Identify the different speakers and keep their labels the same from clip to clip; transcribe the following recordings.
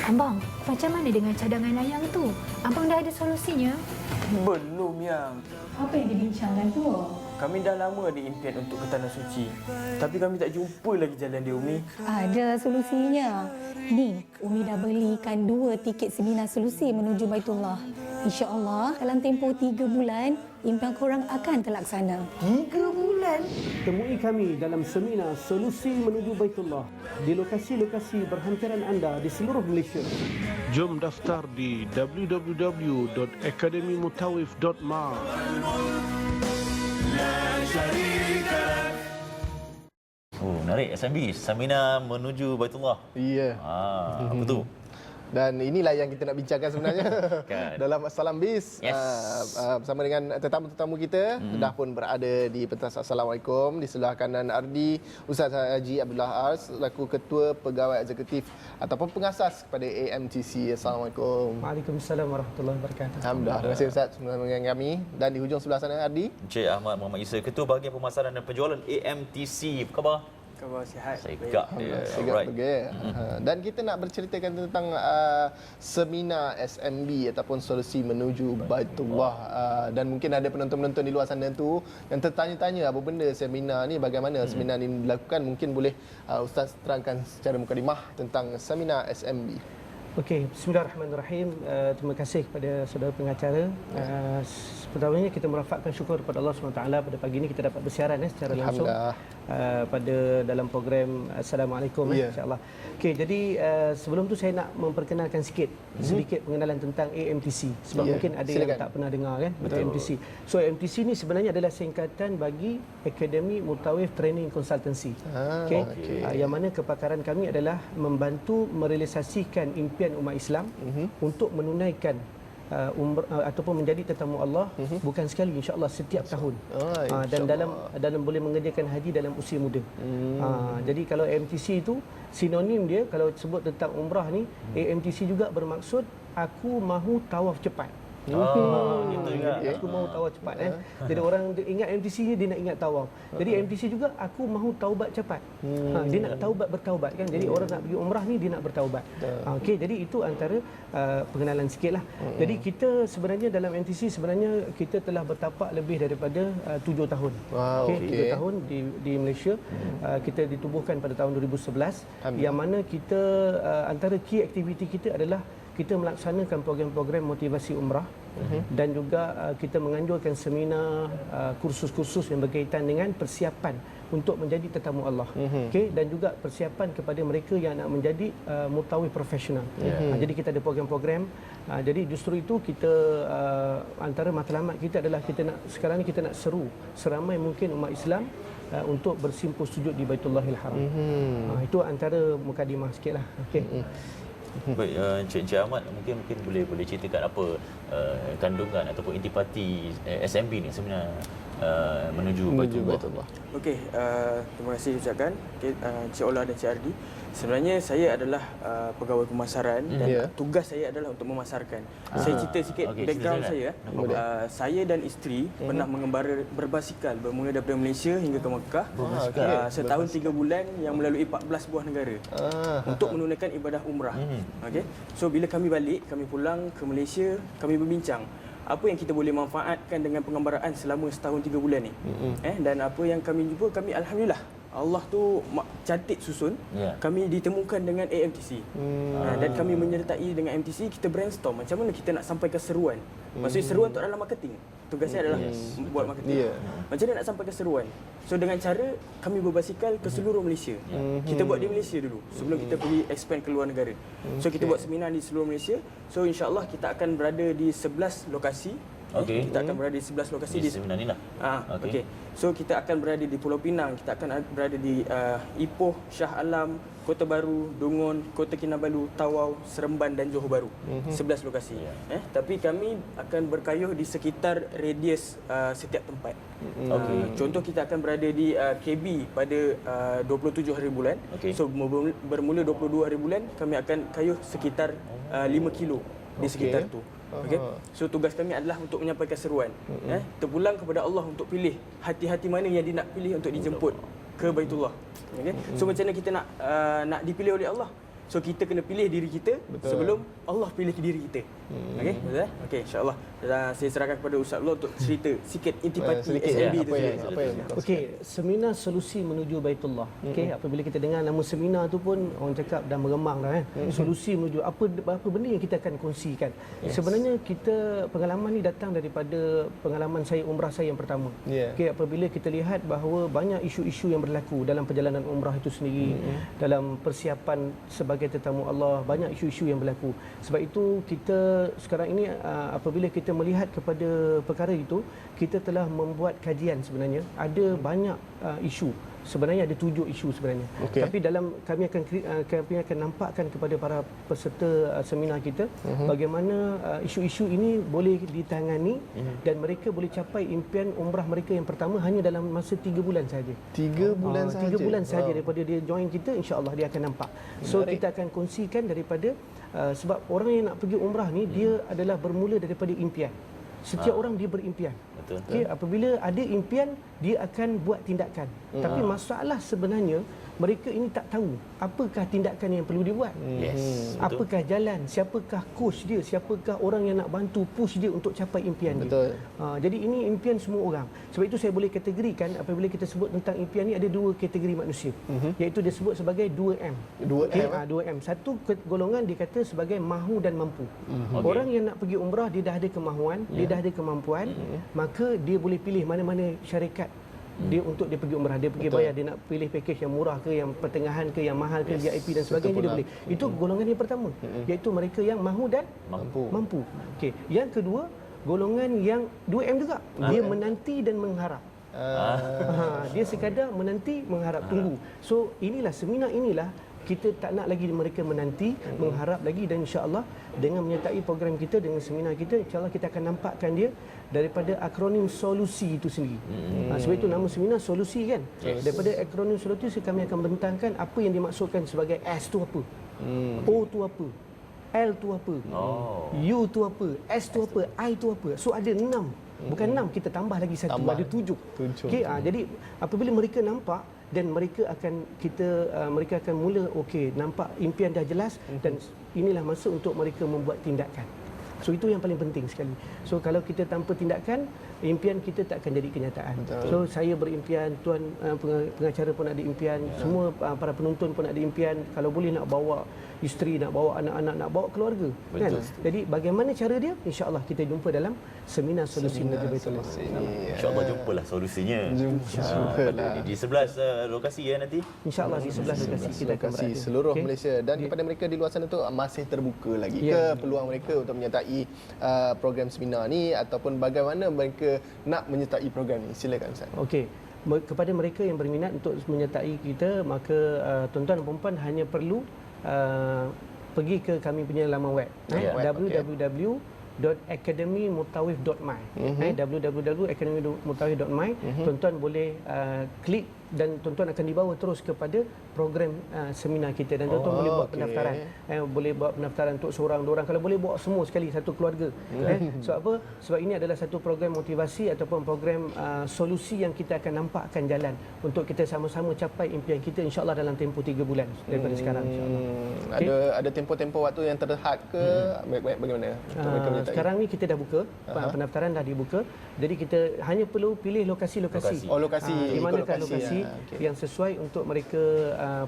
Speaker 1: Abang, macam mana dengan cadangan layang tu? Abang dah ada solusinya?
Speaker 2: Belum, Yang.
Speaker 1: Apa yang dibincangkan tu?
Speaker 2: Kami dah lama ada impian untuk ke Tanah Suci. Tapi kami tak jumpa lagi jalan dia, Umi.
Speaker 3: Ada solusinya. Ni, Umi dah belikan 2 tiket seminar solusi menuju Baitullah. InsyaAllah dalam tempoh 3 bulan, impian korang akan terlaksana.
Speaker 2: 3 bulan?
Speaker 4: Temui kami dalam seminar Solusi Menuju Baitullah di lokasi-lokasi berhantaran anda di seluruh Malaysia. Jom daftar di www.akademimutawif.ma.
Speaker 5: Oh, menarik SMB, seminar menuju Baitullah.
Speaker 6: Ya.
Speaker 5: Apa tu?
Speaker 6: Dan inilah yang kita nak bincangkan sebenarnya
Speaker 5: Kan.
Speaker 6: dalam Salam Biz.
Speaker 5: Yes.
Speaker 6: Bersama dengan tetamu-tetamu kita dah pun berada di pentas. Assalamualaikum. Di sebelah kanan Ardi, Ustaz Haji Abdullah Ars selaku Ketua Pegawai Eksekutif ataupun pengasas kepada AMTC. Assalamualaikum.
Speaker 4: Waalaikumsalam warahmatullahi wabarakatuh.
Speaker 6: Alhamdulillah. Terima kasih Ustaz bersama dengan kami. Dan di hujung sebelah sana Ardi,
Speaker 5: Encik Ahmad Muhammad Isa, Ketua Bahagian Pemasaran dan Penjualan AMTC. Apa khabar?
Speaker 2: Khabar sihat.
Speaker 5: Saya gak.
Speaker 6: Sigap pergi. Dan kita nak berceritakan tentang seminar SMB ataupun solusi menuju Baitullah. Dan mungkin ada penonton-penonton di luar sana tu yang tertanya-tanya apa benda seminar ni, bagaimana seminar ni dilakukan. Mungkin boleh Ustaz terangkan secara mukadimah tentang seminar SMB.
Speaker 4: Okey, bismillahirrahmanirrahim. Terima kasih kepada saudara pengacara. Pertamanya kita merafakkan syukur kepada Allah SWT pada pagi ini kita dapat bersiaran secara langsung pada dalam program Assalamualaikum insya-Allah. Okey, jadi sebelum tu saya nak memperkenalkan sedikit pengenalan tentang AMTC sebab mungkin ada yang tak pernah dengar kan AMTC. So AMTC ni sebenarnya adalah singkatan bagi Akademi Mutawif Training Consultancy. Yang mana kepakaran kami adalah membantu merealisasikan impian umat Islam untuk menunaikan ataupun menjadi tetamu Allah bukan sekali, insya-Allah setiap tahun. Dan dalam boleh mengerjakan haji dalam usia muda. Jadi kalau AMTC itu sinonim dia kalau sebut tentang umrah ni, AMTC juga bermaksud aku mahu tawaf cepat.
Speaker 5: Gitu juga.
Speaker 4: Aku mahu tawaf cepat Jadi orang ingat MTC ni dia nak ingat tawaf. Jadi MTC juga aku mahu taubat cepat. Dia nak bertaubat kan. Jadi orang nak pergi umrah ni dia nak bertaubat. Okey, jadi itu antara pengenalan sikitlah. Jadi kita sebenarnya dalam MTC sebenarnya kita telah bertapak lebih daripada 7 tahun. Okay, 7 tahun di Malaysia. Kita ditubuhkan pada tahun 2011 yang mana kita antara key activity kita adalah kita melaksanakan program-program motivasi umrah dan juga kita menganjurkan seminar, kursus-kursus yang berkaitan dengan persiapan untuk menjadi tetamu Allah. Dan juga persiapan kepada mereka yang nak menjadi mutawif profesional. Jadi kita ada program-program. Jadi justru itu kita antara matlamat kita adalah sekarang ni kita nak seru seramai mungkin umat Islam untuk bersimpuh sujud di Baitullahil Haram. Itu antara mukadimah sikitlah.
Speaker 5: Baik, Encik Ahmad mungkin boleh ceritakan apa kandungan ataupun intipati SMB ni sebenarnya menuju Baitullah.
Speaker 2: Okey, terima kasih ucapkan Encik Ola dan Encik Ardi. Sebenarnya saya adalah pegawai pemasaran dan tugas saya adalah untuk memasarkan. Saya cerita sikit background saya. Saya dan isteri pernah mengembara berbasikal bermula daripada Malaysia hingga ke Mekah. Setahun 3 bulan yang melalui 14 buah negara untuk menunaikan ibadah umrah. Okey. So bila kami balik, kami pulang ke Malaysia, kami berbincang apa yang kita boleh manfaatkan dengan pengembaraan selama setahun 3 bulan ni. Dan apa yang kami jumpa, kami alhamdulillah Allah tu cantik susun. Kami ditemukan dengan AMTC. Dan kami menyertai dengan AMTC, kita brainstorm macam mana kita nak sampaikan seruan. Maksudnya seruan tu adalah marketing. Tugas saya adalah buat marketing. Macam mana nak sampaikan seruan? So dengan cara kami berbasikal ke seluruh Malaysia. Kita buat di Malaysia dulu sebelum kita pergi expand ke luar negara. So kita buat seminar di seluruh Malaysia. So insya-Allah kita akan berada di 11 lokasi. Kita akan berada di 11 lokasi
Speaker 5: di seminar ni lah.
Speaker 2: Okey. So kita akan berada di Pulau Pinang, kita akan berada di Ipoh, Shah Alam, Kota Baru, Dungun, Kota Kinabalu, Tawau, Seremban dan Johor Bahru. 11 lokasi. Tapi kami akan berkayuh di sekitar radius setiap tempat. Contoh kita akan berada di KB pada 27 hari bulan. So bermula 22 hari bulan kami akan kayuh sekitar 5 kilo di sekitar tu. So tugas kami adalah untuk menyampaikan seruan. Terpulang kepada Allah untuk pilih hati-hati mana yang dia nak pilih untuk dijemput ke Baitullah. So macam mana kita nak dipilih oleh Allah? So kita kena pilih diri kita sebelum Allah pilih diri kita. Okey, betul eh? Okey, insya-Allah. Saya serahkan kepada Ustaz Allah untuk cerita sikit intipati SMB tu.
Speaker 4: Okey, seminar solusi menuju Baitullah. Okey, apabila kita dengar nama seminar tu pun orang cakap dah meremang dah Solusi menuju apa benda yang kita akan kongsikan. Sebenarnya kita pengalaman ni datang daripada pengalaman saya umrah saya yang pertama. Okey, apabila kita lihat bahawa banyak isu-isu yang berlaku dalam perjalanan umrah itu sendiri, dalam persiapan sebagai tetamu Allah, banyak isu-isu yang berlaku. Sebab itu kita sekarang ini apabila kita melihat kepada perkara itu, kita telah membuat kajian sebenarnya. Ada banyak isu. Sebenarnya ada 7 isu sebenarnya. Tapi dalam kami akan nampakkan kepada para peserta seminar kita bagaimana isu-isu ini boleh ditangani dan mereka boleh capai impian umrah mereka yang pertama hanya dalam masa 3 bulan saja.
Speaker 6: 3 bulan saja.
Speaker 4: 3 bulan saja daripada dia join kita, insya-Allah dia akan nampak. So kita akan kongsikan daripada sebab orang yang nak pergi umrah ni dia adalah bermula daripada impian. Setiap orang dia berimpian. Okey, apabila ada impian, dia akan buat tindakan. Tapi masalah sebenarnya mereka ini tak tahu apakah tindakan yang perlu dibuat. Apakah jalan, siapakah coach dia, siapakah orang yang nak bantu push dia untuk capai impian dia. Jadi ini impian semua orang. Sebab itu saya boleh kategorikan apabila kita sebut tentang impian ni ada 2 kategori manusia. Iaitu dia sebut sebagai 2M. 2M. Satu golongan dia kata sebagai mahu dan mampu. Orang yang nak pergi umrah dia dah ada kemahuan, dia dah ada kemampuan, maka dia boleh pilih mana-mana syarikat dia untuk dia pergi umrah, dia pergi bayar, dia nak pilih package yang murah ke, yang pertengahan ke, yang mahal ke, VIP dan sebagainya dia boleh. Itu golongan yang pertama, iaitu mereka yang mahu dan mampu. Okey, yang kedua, golongan yang 2M juga. Dia menanti dan mengharap. Dia sekadar menanti, mengharap, tunggu. So inilah seminar inilah kita tak nak lagi mereka menanti, mengharap lagi, dan insya-Allah dengan menyertai program kita, dengan seminar kita, insya-Allah kita akan nampakkan dia daripada akronim solusi itu sendiri. Sebab itu nama seminar solusi kan. Daripada akronim solusi kami akan bentangkan apa yang dimaksudkan sebagai S tu apa, O tu apa, L tu apa, U tu apa, S tu apa, I tu apa. So ada 6. Bukan 6, kita tambah lagi 1, ada 7. Okey, jadi apabila mereka nampak dan mereka akan mula nampak impian dah jelas dan inilah masa untuk mereka membuat tindakan. So itu yang paling penting sekali. So kalau kita tanpa tindakan, impian kita tak akan jadi kenyataan. So saya berimpian, tuan pengacara pun ada impian, semua para penonton pun ada impian, kalau boleh nak bawa isteri, nak bawa anak-anak, nak bawa keluarga. Kan? Jadi bagaimana cara dia? InsyaAllah kita jumpa dalam seminar solusi menuju Baitullah.
Speaker 5: InsyaAllah jumpalah solusinya. Di 11 lokasi ya nanti.
Speaker 4: InsyaAllah di 11 lokasi kita akan berada.
Speaker 6: Seluruh Malaysia. Dan kepada mereka di luar sana tu masih terbuka lagi ke peluang mereka untuk menyertai program seminar ni, ataupun bagaimana mereka nak menyertai program ni? Silakan Ustaz.
Speaker 4: Okey. Kepada mereka yang berminat untuk menyertai kita, maka tuan-tuan dan puan-puan hanya perlu pergi ke kami punya laman web, www.academymutawif.my. www.academymutawif.my. Tuan-tuan boleh klik dan tuan-tuan akan dibawa terus kepada program seminar kita, dan tuan-tuan boleh buat pendaftaran. Boleh buat pendaftaran untuk seorang, dua orang, kalau boleh buat semua sekali, satu keluarga. Sebab apa? Sebab ini adalah satu program motivasi ataupun program solusi yang kita akan nampakkan jalan untuk kita sama-sama capai impian kita, insya-Allah dalam tempoh 3 bulan daripada sekarang, insya-Allah.
Speaker 6: Ada tempoh-tempoh waktu yang terhad ke? Bagaimana?
Speaker 4: Sekarang ni kita dah buka, pendaftaran dah dibuka. Jadi kita hanya perlu pilih lokasi-lokasi. Di manakah lokasi yang sesuai untuk mereka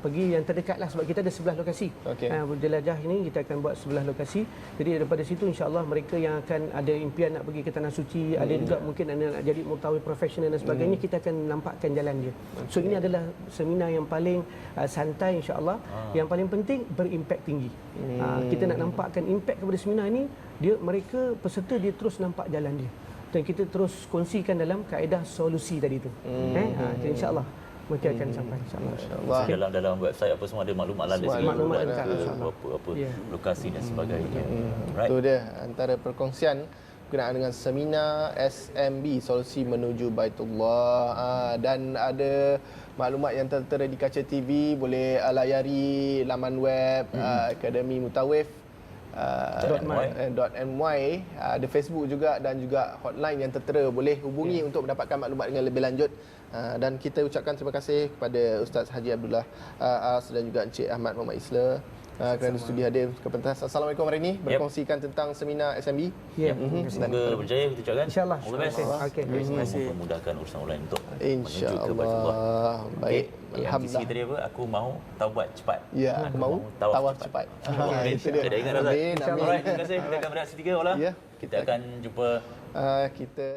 Speaker 4: pergi, yang terdekatlah, sebab kita ada 11 lokasi. Berjelajah ini kita akan buat 11 lokasi. Jadi daripada situ insya-Allah mereka yang akan ada impian nak pergi ke Tanah Suci, ada juga mungkin nak jadi mutawif profesional dan sebagainya, kita akan nampakkan jalan dia. So ini adalah seminar yang paling santai insya-Allah. Yang paling penting berimpak tinggi. Kita nak nampakkan impak kepada seminar ini, mereka peserta dia terus nampak jalan dia. Dan kita terus kongsikan dalam kaedah solusi tadi tu. Jadi insya-Allah mereka akan sampai, insya-Allah.
Speaker 5: Dalam website apa semua ada maklumat lah,
Speaker 4: maklumat
Speaker 5: apa lokasi dan sebagainya.
Speaker 6: Itu dia antara perkongsian berkenaan dengan seminar SMB Solusi Menuju Baitullah. Dan ada maklumat yang tertera di kaca TV, boleh layari laman web Akademi Mutawif .my. Ada Facebook juga dan juga hotline yang tertera, boleh hubungi untuk mendapatkan maklumat dengan lebih lanjut. Dan kita ucapkan terima kasih kepada Ustaz Haji Abdullah As dan juga Encik Ahmad Muhammad Isla kerana studi hadir ke pentas. Assalamualaikum hari ini berkongsikan tentang seminar SMB.
Speaker 4: Ya.
Speaker 5: Semoga berjaya kita ucapkan.
Speaker 4: InsyaAllah.
Speaker 5: All the best.
Speaker 4: Okey.
Speaker 2: Terima kasih.
Speaker 5: Memudahkan urusan online untuk menuju ke Baitullah.
Speaker 6: InsyaAllah. Baik.
Speaker 5: Yang
Speaker 6: Alhamdulillah.
Speaker 5: tadi apa? Aku mahu taubat cepat.
Speaker 6: Ya, aku mahu tawaf cepat. Itu dia.
Speaker 5: Kita dah ingat dah.
Speaker 6: Amin.
Speaker 5: Alright, terima kasih. Kita akan bereaksi 3 Ola.
Speaker 6: Ya.
Speaker 5: Kita akan jumpa
Speaker 6: Kita